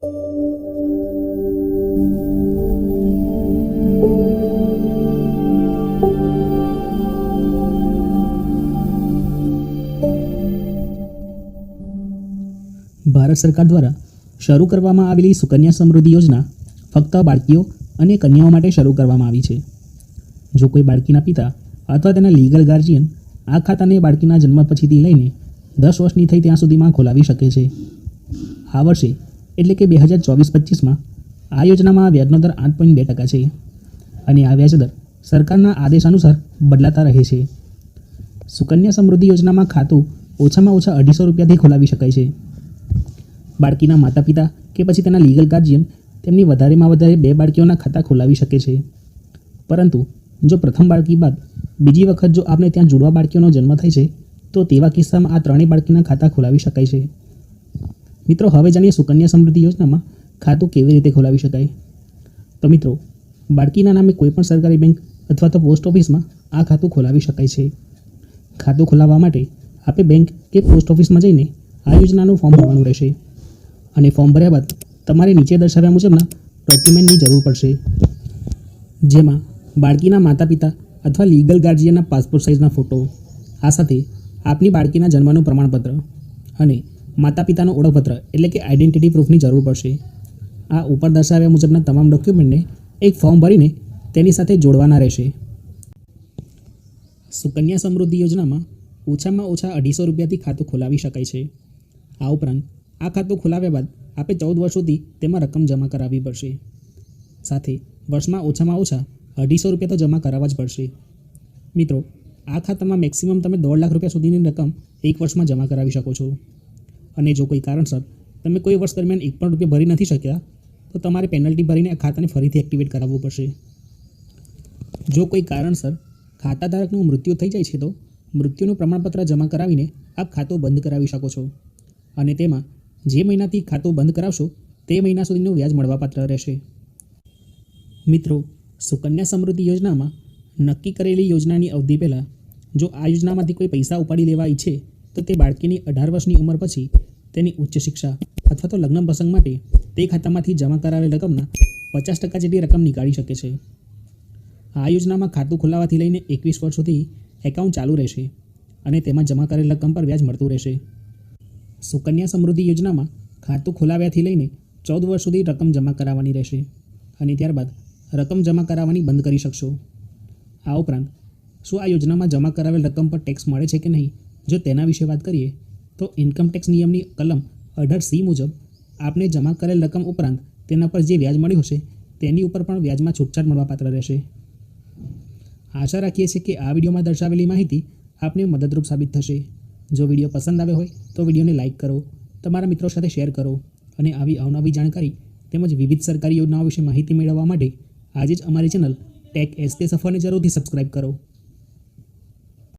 ભારત સરકાર દ્વારા શરૂ કરવામાં આવેલી સુકન્યા સમૃદ્ધિ યોજના ફક્ત બાળકીઓ અને કન્યાઓ માટે શરૂ કરવામાં આવી છે. જો કોઈ બાળકીના પિતા અથવા તેના લીગલ ગાર્જિયન આ ખાતાને બાળકીના જન્મ પછીથી લઈને 10 વર્ષની થઈ ત્યાં સુધીમાં ખોલાવી શકે છે. આ વર્ષે એટલે કે 2024-25માં આ યોજનામાં વ્યાજનો દર 8.2% છે અને આ વ્યાજ દર સરકારના આદેશ અનુસાર બદલાતા રહે છે. સુકન્યા સમૃદ્ધિ યોજનામાં ખાતું ઓછામાં ઓછા 250 રૂપિયાથી ખોલાવી શકાય છે. બાળકીના માતા પિતા કે પછી તેના લીગલ ગાર્જિયન તેમની વધારેમાં વધારે 2 બાળકીઓના ખાતા ખોલાવી શકે છે. પરંતુ જો પ્રથમ બાળકી બાદ બીજી વખત જો આપણે ત્યાં જુડવા બાળકીઓનો જન્મ થાય છે તો તેવા કિસ્સામાં આ 3 બાળકીના ખાતા ખોલાવી શકાય છે. મિત્રો, હવે જાણીએ સુકન્યા સમૃદ્ધિ યોજનામાં ખાતું કેવી રીતે ખોલાવી શકાય. તો મિત્રો, બાળકીના નામે કોઈપણ સરકારી બેંક અથવા તો પોસ્ટ ઓફિસમાં આ ખાતું ખોલાવી શકાય છે. ખાતું ખોલાવવા માટે આપણે બેંક કે પોસ્ટ ઓફિસમાં જઈને આ યોજનાનું ફોર્મ ભરવાનું રહેશે અને ફોર્મ ભર્યા બાદ તમારે નીચે દર્શાવ્યા મુજબના ડોક્યુમેન્ટની જરૂર પડશે, જેમાં બાળકીના માતા પિતા અથવા લીગલ ગાર્જિયનના પાસપોર્ટ સાઇઝના ફોટો, આ સાથે આપની બાળકીના જન્મનું પ્રમાણપત્ર અને માતા પિતાનું ઓળખપત્ર એટલે કે આઈડેન્ટિટી પ્રૂફની જરૂર પડશે. આ ઉપર દર્શાવ્યા મુજબના તમામ ડોક્યુમેન્ટને એક ફોર્મ ભરીને તેની સાથે જોડવાના રહેશે. સુકન્યા સમૃદ્ધિ યોજનામાં ઓછામાં ઓછા 250 રૂપિયાથી ખાતું ખોલાવી શકાય છે. આ ઉપરાંત આ ખાતું ખોલાવ્યા બાદ આપણે 14 વર્ષ સુધી તેમાં રકમ જમા કરાવવી પડશે. સાથે વર્ષમાં ઓછામાં ઓછા 250 રૂપિયા તો જમા કરાવવા જ પડશે. મિત્રો, આ ખાતામાં મેક્સિમમ તમે 1.5 લાખ રૂપિયા સુધીની રકમ 1 વર્ષમાં જમા કરાવી શકો છો. અને જો કોઈ કારણસર તમે કોઈ વર્ષ દરમિયાન 1 પણ રૂપિયા ભરી નથી શક્યા તો તમારે પેનલ્ટી ભરીને આ ખાતાને ફરીથી એક્ટિવેટ કરાવવું પડશે. જો કોઈ કારણસર ખાતાધારકનું મૃત્યુ થઈ જાય છે તો મૃત્યુનું પ્રમાણપત્ર જમા કરાવીને આપ ખાતું બંધ કરાવી શકો છો અને તેમાં જે મહિનાથી ખાતું બંધ કરાવશો તે મહિના સુધીનું વ્યાજ મળવાપાત્ર રહેશે. મિત્રો, સુકન્યા સમૃદ્ધિ યોજનામાં નક્કી કરેલી યોજનાની અવધિ પહેલાં જો આ યોજનામાંથી કોઈ પૈસા ઉપાડી લેવા ઈચ્છે તો તે બાળકીની 18 વર્ષની ઉંમર પછી તેની ઉચ્ચ શિક્ષા અથવા તો લગ્ન પ્રસંગ માટે તે ખાતામાંથી જમા કરાવેલ રકમના 50% જેટલી રકમ નીકાળી શકે છે. આ યોજનામાં ખાતું ખોલાવવાથી લઈને 21 વર્ષ સુધી એકાઉન્ટ ચાલુ રહેશે અને તેમાં જમા કરેલ રકમ પર વ્યાજ મળતું રહેશે. સુકન્યા સમૃદ્ધિ યોજનામાં ખાતું ખોલાવ્યાથી લઈને 14 વર્ષ સુધી રકમ જમા કરાવવાની રહેશે અને ત્યારબાદ રકમ જમા કરાવવાની બંધ કરી શકશો. આ ઉપરાંત શું આ યોજનામાં જમા કરાવેલ રકમ પર ટેક્સ મળે છે કે નહીં, જો તેના વિશે વાત કરીએ તો ઇન્કમ ટેક્સ નિયમની કલમ 18C મુજબ આપને જમા કરેલ રકમ ઉપરાંત તેના પર જે વ્યાજ મળ્યું હશે તેની ઉપર પણ વ્યાજમાં છૂટછાટ મળવાપાત્ર રહેશે. આશા રાખીએ છીએ કે આ વિડીયોમાં દર્શાવેલી માહિતી આપને મદદરૂપ સાબિત થશે. જો વિડીયો પસંદ આવ્યો હોય તો વિડીયોને લાઇક કરો, તમારા મિત્રો સાથે શેર કરો અને આવી અવનવી જાણકારી તેમજ વિવિધ સરકારી યોજનાઓ વિશે માહિતી મેળવવા માટે આજે જ અમારી ચેનલ ટેક એસ તે સફરને જરૂરથી સબસ્ક્રાઇબ કરો.